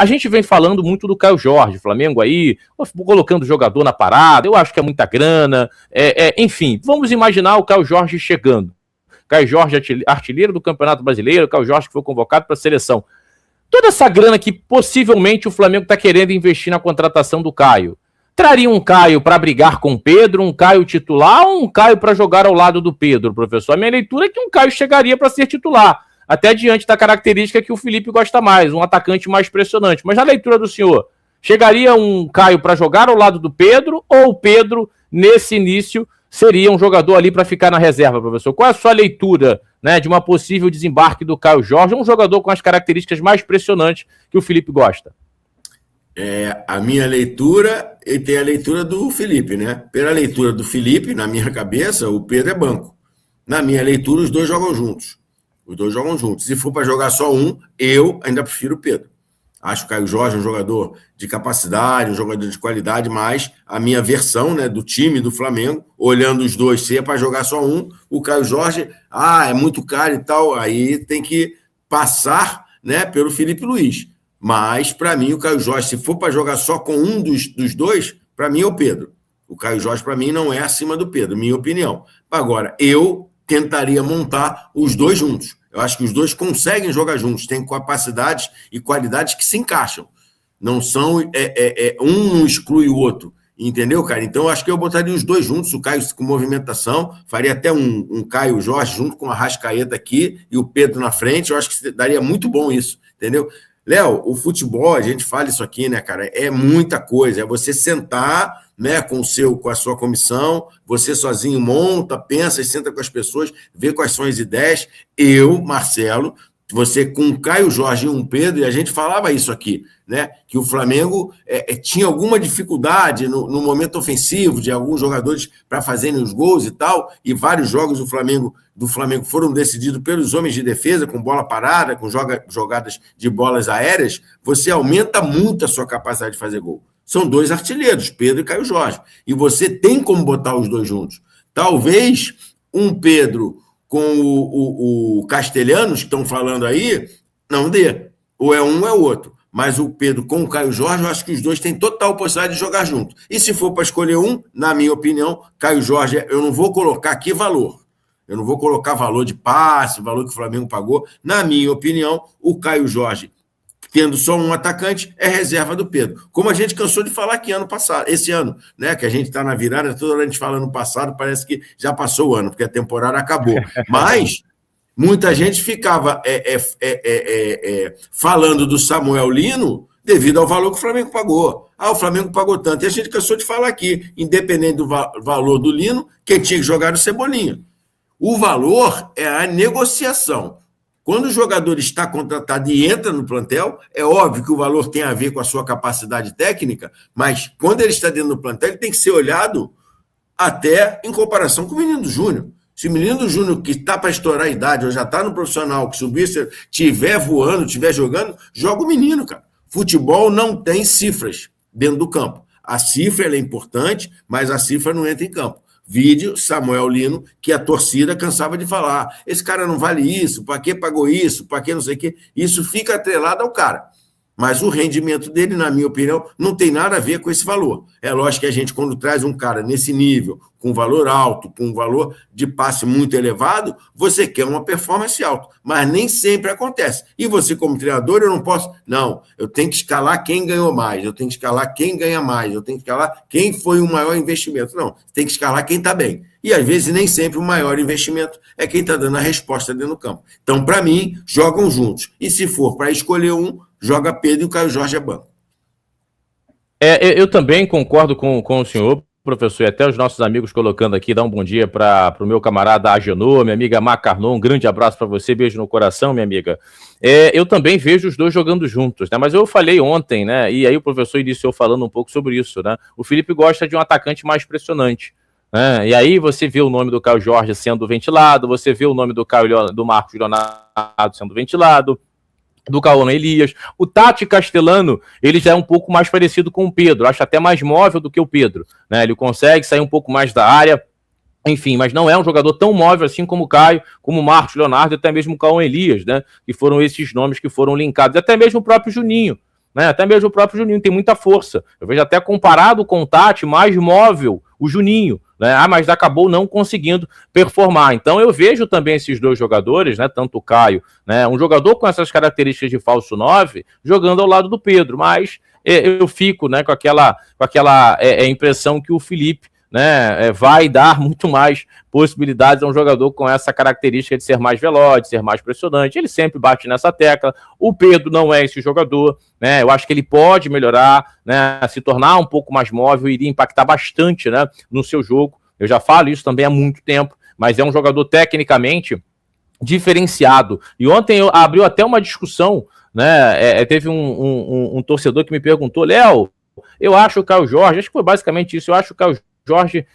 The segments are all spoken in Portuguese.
A gente vem falando muito do Caio Jorge, Flamengo aí, colocando jogador na parada, eu acho que é muita grana, enfim, vamos imaginar o Caio Jorge chegando. Caio Jorge, artilheiro do Campeonato Brasileiro, Caio Jorge que foi convocado para a seleção. Toda essa grana que possivelmente o Flamengo está querendo investir na contratação do Caio, traria um Caio para brigar com o Pedro, um Caio titular ou um Caio para jogar ao lado do Pedro, professor? A minha leitura é que um Caio chegaria para ser titular, até diante da característica que o Felipe gosta mais, um atacante mais pressionante. Mas na leitura do senhor, chegaria um Caio para jogar ao lado do Pedro ou o Pedro, nesse início, seria um jogador ali para ficar na reserva, professor? Qual é a sua leitura, né, de uma possível desembarque do Caio Jorge, um jogador com as características mais pressionantes que o Felipe gosta? A minha leitura, e tem a leitura do Felipe, né? Pela leitura do Felipe, na minha cabeça, o Pedro é banco. Na minha leitura, os dois jogam juntos. Os dois jogam juntos. Se for para jogar só um, eu ainda prefiro o Pedro. Acho que o Caio Jorge é um jogador de capacidade, um jogador de qualidade, mas a minha versão, né, do time do Flamengo, olhando os dois, se é para jogar só um, o Caio Jorge, é muito caro e tal, aí tem que passar, né, pelo Felipe Luiz. Mas, para mim, o Caio Jorge, se for para jogar só com um dos dois, para mim é o Pedro. O Caio Jorge, para mim, não é acima do Pedro, minha opinião. Agora, eu tentaria montar os dois juntos. Eu acho que os dois conseguem jogar juntos, têm capacidades e qualidades que se encaixam. Não são... um não exclui o outro, entendeu, cara? Então, eu acho que eu botaria os dois juntos, o Caio com movimentação, faria até um Caio Jorge junto com a Arrascaeta aqui e o Pedro na frente. Eu acho que daria muito bom isso, entendeu? Léo, o futebol, a gente fala isso aqui, né, cara? É muita coisa. É você sentar, né, com a sua comissão, você sozinho monta, pensa e senta com as pessoas, vê quais são as ideias. Eu, Marcelo, você com o Caio Jorge e um Pedro, e a gente falava isso aqui, né? Que o Flamengo tinha alguma dificuldade no momento ofensivo de alguns jogadores para fazerem os gols e tal, e vários jogos do Flamengo foram decididos pelos homens de defesa, com bola parada, com jogadas de bolas aéreas. Você aumenta muito a sua capacidade de fazer gol. São dois artilheiros, Pedro e Caio Jorge, e você tem como botar os dois juntos. Talvez um Pedro com o Castelhanos, que estão falando aí, não dê. Ou é um ou é o outro. Mas o Pedro com o Caio Jorge, eu acho que os dois têm total possibilidade de jogar junto. E se for para escolher um, na minha opinião, Caio Jorge, eu não vou colocar aqui valor. Eu não vou colocar valor de passe, valor que o Flamengo pagou. Na minha opinião, o Caio Jorge, tendo só um atacante, é reserva do Pedro. Como a gente cansou de falar aqui esse ano, né? Que a gente está na virada, toda hora a gente fala no passado, parece que já passou o ano, porque a temporada acabou. Mas muita gente ficava falando do Samuel Lino devido ao valor que o Flamengo pagou. O Flamengo pagou tanto. E a gente cansou de falar aqui, independente do valor do Lino, quem tinha que jogar era o Cebolinha. O valor é a negociação. Quando o jogador está contratado e entra no plantel, é óbvio que o valor tem a ver com a sua capacidade técnica, mas quando ele está dentro do plantel, ele tem que ser olhado até em comparação com o Menino Júnior. Se o Menino Júnior, que está para estourar a idade, ou já está no profissional, que subir, estiver voando, estiver jogando, joga o menino, cara. Futebol não tem cifras dentro do campo. A cifra ela é importante, mas a cifra não entra em campo. Vídeo Samuel Lino, que a torcida cansava de falar. Esse cara não vale isso, para que pagou isso, para que não sei o quê. Isso fica atrelado ao cara. Mas o rendimento dele, na minha opinião, não tem nada a ver com esse valor. É lógico que a gente, quando traz um cara nesse nível, com valor alto, com valor de passe muito elevado, você quer uma performance alta. Mas nem sempre acontece. E você, como treinador, eu não posso... Não, eu tenho que escalar quem ganhou mais, eu tenho que escalar quem ganha mais, eu tenho que escalar quem foi o maior investimento. Não, tem que escalar quem está bem. E, às vezes, nem sempre o maior investimento é quem está dando a resposta dentro do campo. Então, para mim, jogam juntos. E se for para escolher um, joga Pedro e o Caio Jorge é banco. Eu também concordo com o senhor, professor, e até os nossos amigos colocando aqui, dá um bom dia para o meu camarada Agenor, minha amiga Macarnon, um grande abraço para você, beijo no coração, minha amiga. Eu também vejo os dois jogando juntos, né? Mas eu falei ontem, né? E aí o professor iniciou falando um pouco sobre isso, né? O Felipe gosta de um atacante mais pressionante. E aí você vê o nome do Caio Jorge sendo ventilado, você vê o nome do Marcos Leonardo sendo ventilado, do Cauã Elias. O Tati Castelano, ele já é um pouco mais parecido com o Pedro, acho até mais móvel do que o Pedro, né? Ele consegue sair um pouco mais da área, enfim, mas não é um jogador tão móvel assim como o Caio, como o Marcos Leonardo e até mesmo o Cauã Elias, né? Que foram esses nomes que foram linkados, até mesmo o próprio Juninho, né? Até mesmo o próprio Juninho tem muita força. Eu vejo até comparado com o Tati, mais móvel o Juninho, né? Mas acabou não conseguindo performar. Então eu vejo também esses dois jogadores, né? Tanto o Caio, né? Um jogador com essas características de falso 9, jogando ao lado do Pedro, mas eu fico, né, com aquela impressão que o Felipe, né, vai dar muito mais possibilidades a um jogador com essa característica de ser mais veloz, de ser mais pressionante. Ele sempre bate nessa tecla. O Pedro não é esse jogador, né? Eu acho que ele pode melhorar, né, se tornar um pouco mais móvel, iria impactar bastante, né, no seu jogo. Eu já falo isso também há muito tempo, mas é um jogador tecnicamente diferenciado. E ontem abriu até uma discussão, né? Teve um torcedor que me perguntou, Léo, eu acho o Caio Jorge, acho que foi basicamente isso, eu acho o Caio Jorge,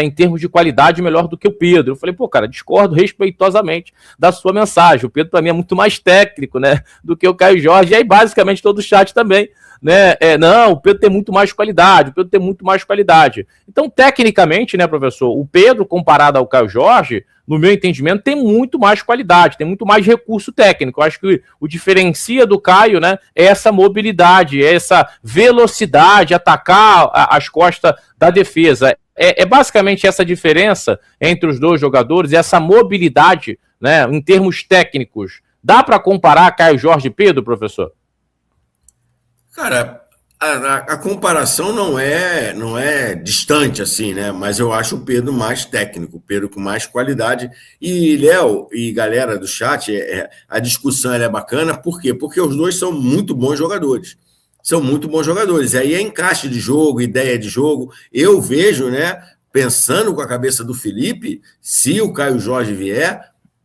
em termos de qualidade, melhor do que o Pedro. Eu falei, pô, cara, discordo respeitosamente da sua mensagem. O Pedro, para mim, é muito mais técnico, né, do que o Caio Jorge. E aí, basicamente, todo o chat também, né, não, o Pedro tem muito mais qualidade, o Pedro tem muito mais qualidade. Então, tecnicamente, né, professor, o Pedro, comparado ao Caio Jorge, no meu entendimento, tem muito mais qualidade, tem muito mais recurso técnico. Eu acho que o diferencia do Caio, né, é essa mobilidade, é essa velocidade, atacar as costas da defesa. É basicamente essa diferença entre os dois jogadores, essa mobilidade, né, em termos técnicos. Dá para comparar Caio Jorge e Pedro, professor? Cara, a comparação não é distante assim, né? Mas eu acho o Pedro mais técnico, o Pedro com mais qualidade. E Léo e galera do chat, a discussão é bacana, por quê? Porque os dois são muito bons jogadores. São muito bons jogadores. E aí é encaixe de jogo, ideia de jogo. Eu vejo, né? Pensando com a cabeça do Felipe, se o Caio Jorge vier,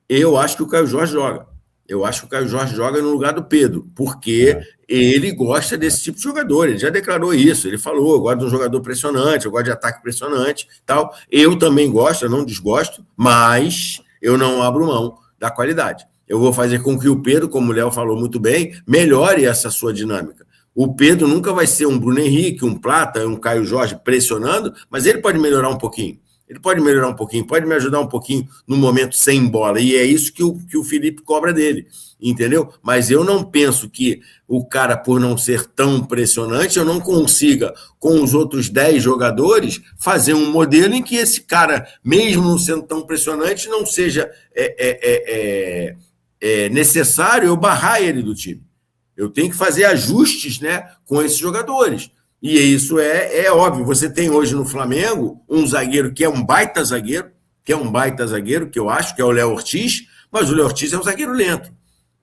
eu acho que o Caio Jorge joga. Eu acho que o Caio Jorge joga no lugar do Pedro, porque ele gosta desse tipo de jogador. Ele já declarou isso. Ele falou: eu gosto de um jogador pressionante, eu gosto de ataque pressionante, tal. Eu também gosto, eu não desgosto, mas eu não abro mão da qualidade. Eu vou fazer com que o Pedro, como o Léo falou muito bem, melhore essa sua dinâmica. O Pedro nunca vai ser um Bruno Henrique, um Plata, um Caio Jorge pressionando, mas ele pode melhorar um pouquinho. Ele pode melhorar um pouquinho, pode me ajudar um pouquinho no momento sem bola. E é isso que o Felipe cobra dele, entendeu? Mas eu não penso que o cara, por não ser tão impressionante, eu não consiga, com os outros 10 jogadores, fazer um modelo em que esse cara, mesmo não sendo tão impressionante, não seja necessário eu barrar ele do time. Eu tenho que fazer ajustes, né, com esses jogadores. E isso é óbvio. Você tem hoje no Flamengo um zagueiro que é um baita zagueiro, que eu acho que é o Léo Ortiz, mas o Léo Ortiz é um zagueiro lento.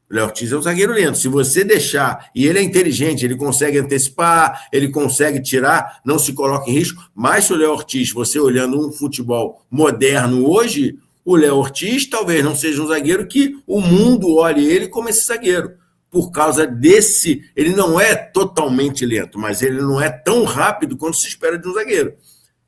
O Léo Ortiz é um zagueiro lento. Se você deixar, e ele é inteligente, ele consegue antecipar, ele consegue tirar, não se coloca em risco, mas se o Léo Ortiz, você olhando um futebol moderno hoje, o Léo Ortiz talvez não seja um zagueiro que o mundo olhe ele como esse zagueiro. Por causa desse, ele não é totalmente lento, mas ele não é tão rápido quanto se espera de um zagueiro.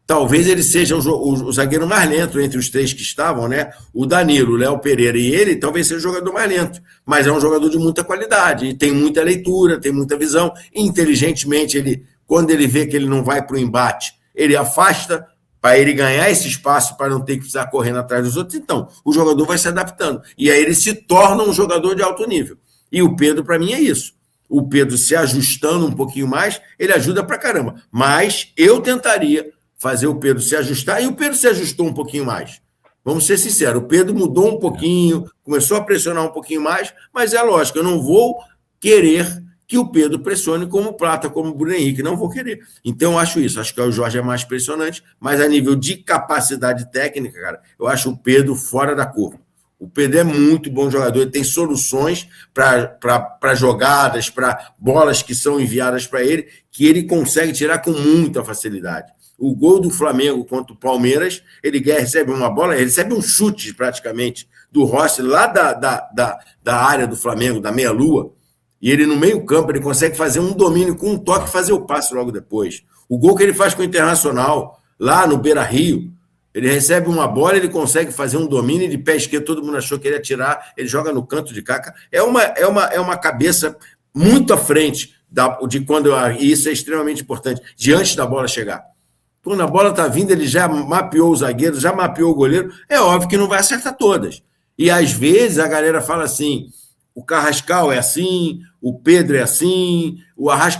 Talvez ele seja o zagueiro mais lento entre os 3 que estavam, né? O Danilo, o Léo Pereira e ele, talvez seja o jogador mais lento, mas é um jogador de muita qualidade, e tem muita leitura, tem muita visão. Inteligentemente, quando ele vê que ele não vai para o embate, ele afasta para ele ganhar esse espaço, para não ter que precisar correndo atrás dos outros. Então, o jogador vai se adaptando, e aí ele se torna um jogador de alto nível. E o Pedro, para mim, é isso. O Pedro se ajustando um pouquinho mais, ele ajuda pra caramba. Mas eu tentaria fazer o Pedro se ajustar, e o Pedro se ajustou um pouquinho mais. Vamos ser sinceros, o Pedro mudou um pouquinho, começou a pressionar um pouquinho mais, mas é lógico, eu não vou querer que o Pedro pressione como o Plata, como o Bruno Henrique, não vou querer. Então eu acho isso, acho que o Jorge é mais pressionante, mas a nível de capacidade técnica, cara, eu acho o Pedro fora da curva. O Pedro é muito bom jogador, ele tem soluções para jogadas, para bolas que são enviadas para ele, que ele consegue tirar com muita facilidade. O gol do Flamengo contra o Palmeiras, ele recebe uma bola, ele recebe um chute praticamente do Rossi lá da área do Flamengo, da meia-lua, e ele no meio campo, ele consegue fazer um domínio com um toque e fazer o passe logo depois. O gol que ele faz com o Internacional, lá no Beira-Rio, ele recebe uma bola, ele consegue fazer um domínio de pé esquerdo, todo mundo achou que ele ia tirar, ele joga no canto de cá. É uma cabeça muito à frente de quando, e isso é extremamente importante, de antes da bola chegar. Quando a bola está vindo, ele já mapeou o zagueiro, já mapeou o goleiro, é óbvio que não vai acertar todas. E às vezes a galera fala assim, o Carrascal é assim, o Pedro é assim, o Arrascaeta